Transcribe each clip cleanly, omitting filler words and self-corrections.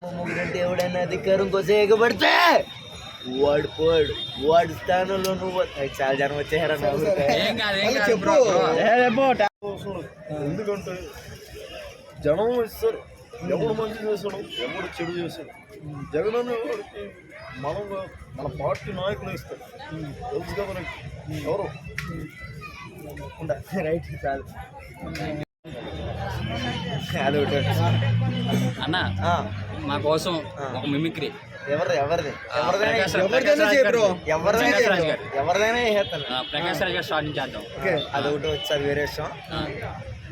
ముగ్గురంటే ఎవడన్నా అధికారం కోసం ఎగబడితే వాడు పోడు, వాడి స్థానంలో నువ్వు. చాలా జనం వచ్చేసారా? ఎందుకంటే జనం ఇస్తారు, ఎవడు మంచి చేశాడు, ఎవడు చెడు చేశాడు. జగన్ అనే వాడికి మనం మన పార్టీ నాయకులు ఇస్తారు, తెలుసు కదా మనకి ఎవరు. రైట్ చాలు. అదొకటి అన్న మా కోసం ఒక మిమిక్రీ ఎవరిదైనా ప్రకాష్ రాజ్ గారు స్టార్ట్ చేద్దాం. అదొకటి వచ్చారు వేరే విషయం.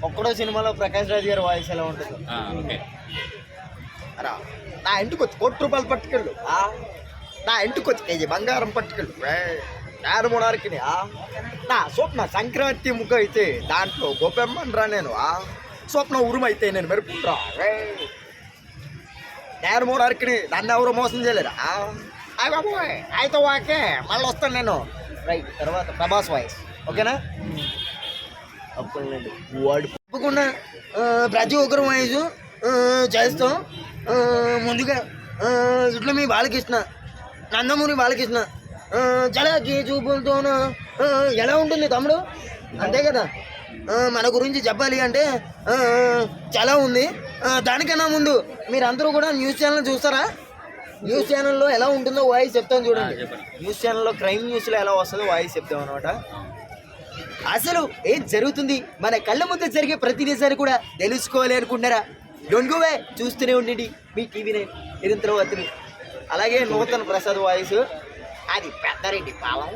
ఒక్కడో సినిమాలో ప్రకాష్ రాజ్ గారి వాయిస్ ఎలా ఉంటుంది? నా ఇంటికి వచ్చి ₹1 పట్టుకెళ్ళు, నా ఇంటికి వచ్చి కేజీ బంగారం పట్టుకెళ్ళు, మూడారికి నా స్వప్న సంక్రాంతి ముగ్గు అయితే దాంట్లో గొప్పెమ్మని రా నేను, స్వప్న ఉరుమైతే నేను మెరుపురా, నేను మూడారికి నన్ను ఎవరు మోసం చేయలేరు. అయ్య బాబోయ్ అయితే ఓకే, మళ్ళీ వస్తాను నేను. రైట్. తర్వాత ప్రభాస్ వాయిస్ ఓకేనా? అప్పుడండి వాడు తప్పకుండా ప్రతి ఒక్కరు వాయిస్ చేస్తాం. ముందుగా ఇట్లా మీ బాలకృష్ణ, నందమూరి బాలకృష్ణ చలాకి చూపులతోనూ ఎలా ఉంటుంది తమ్ముడు? అంతే కదా. మన గురించి చెప్పాలి అంటే చాలా ఉంది. దానికన్నా ముందు మీరందరూ కూడా న్యూస్ ఛానల్ చూస్తారా? న్యూస్ ఛానల్లో ఎలా ఉంటుందో వాయిస్ చెప్తాను చూడండి. న్యూస్ ఛానల్లో క్రైమ్ న్యూస్లో ఎలా వస్తుందో వాయిస్ చెప్తాం అనమాట. అసలు ఏం జరుగుతుంది మన కళ్ళ ముందు జరిగే ప్రతి నిజాన్ని కూడా తెలుసుకోవాలి అనుకుంటారా? డోంట్ గో అవే, చూస్తూనే ఉండండి మీ టీవీ9 నిరంతరం అతను. అలాగే నూతన్ ప్రసాద్ వాయిస్, అది పెద్దరెడ్డి పాలెం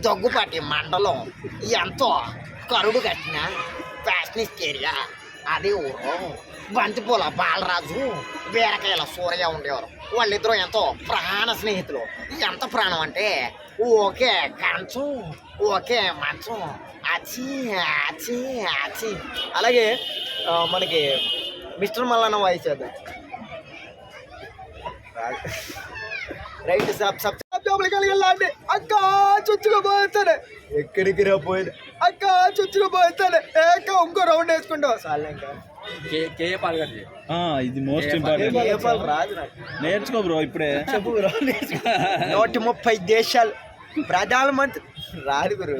దగ్గుపాటి మండలం, ఎంతో కరుడు కట్టిన ఫ్యాషనిస్ట్ ఏరియా, అదే ఊరు. బంతిపూల బాలరాజు, బీరకాయల సూర్య ఉండేవారు. వాళ్ళిద్దరూ ఎంతో ప్రాణ స్నేహితులు. ఎంత ప్రాణం అంటే ఓకే కంచం, ఓకే మంచం, అచి అచి అచి. అలాగే మనకి మిస్టర్ మల్లన్న వాయిస్ చేద్దాం. రైట్. కలిగెళ్ళండి అక్క, చుచ్చుగా పోతానే. ఎక్కడికి రా పోయింది అక్క, చుచ్చుగా పోతానే. ఇంకో రౌండ్ వేసుకుంటావు సార్. ఇంకా ఇది మోస్ట్ ఇంపార్టెంట్. రాదు నేర్చుకో బ్రో, ఇప్పుడే చెప్పు బ్రో. 130 దేశాలు ప్రధానమంత్రి రాదు గురు.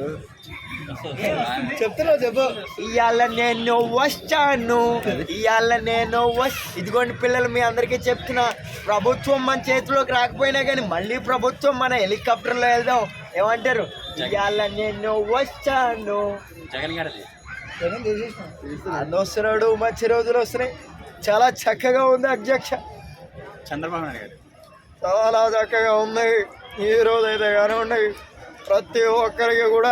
చెప్తున్నావు చెప్పు. ఇవాళ నేను వచ్చాను, ఇవాళ నేను ఇదిగోండి పిల్లలు, మీ అందరికీ చెప్తున్నా, ప్రభుత్వం మన చేతిలోకి రాకపోయినా కానీ మళ్ళీ ప్రభుత్వం మన హెలికాప్టర్లో వెళ్దాం. ఏమంటారు? ఇవాళ నేను వచ్చాను. జగన్ గారు అన్న వస్తున్నాడు, మంచి రోజులు వస్తున్నాయి. చాలా చక్కగా ఉంది అధ్యక్ష. చంద్రబాబు నాయుడు గారు చాలా చక్కగా ఉన్నాయి. ఈ రోజు అయితే కానీ ఉన్నాయి. ప్రతి ఒక్కరికి కూడా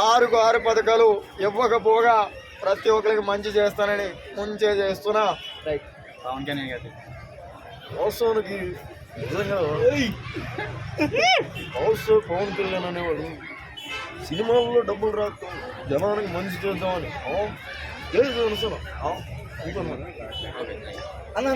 6 పథకాలు ఇవ్వకపోగా ప్రతి ఒక్కరికి మంచి చేస్తానని ముంచే చేస్తున్నా. రైట్. పవన్ కళ్యాణ్ గారు అవసరానికి నిజంగా పవన్ కళ్యాణ్ అనేవాడు సినిమాల్లో డబ్బులు రాకు జనానికి మంచి చేద్దామని లేదు అనుకున్నా. అన్న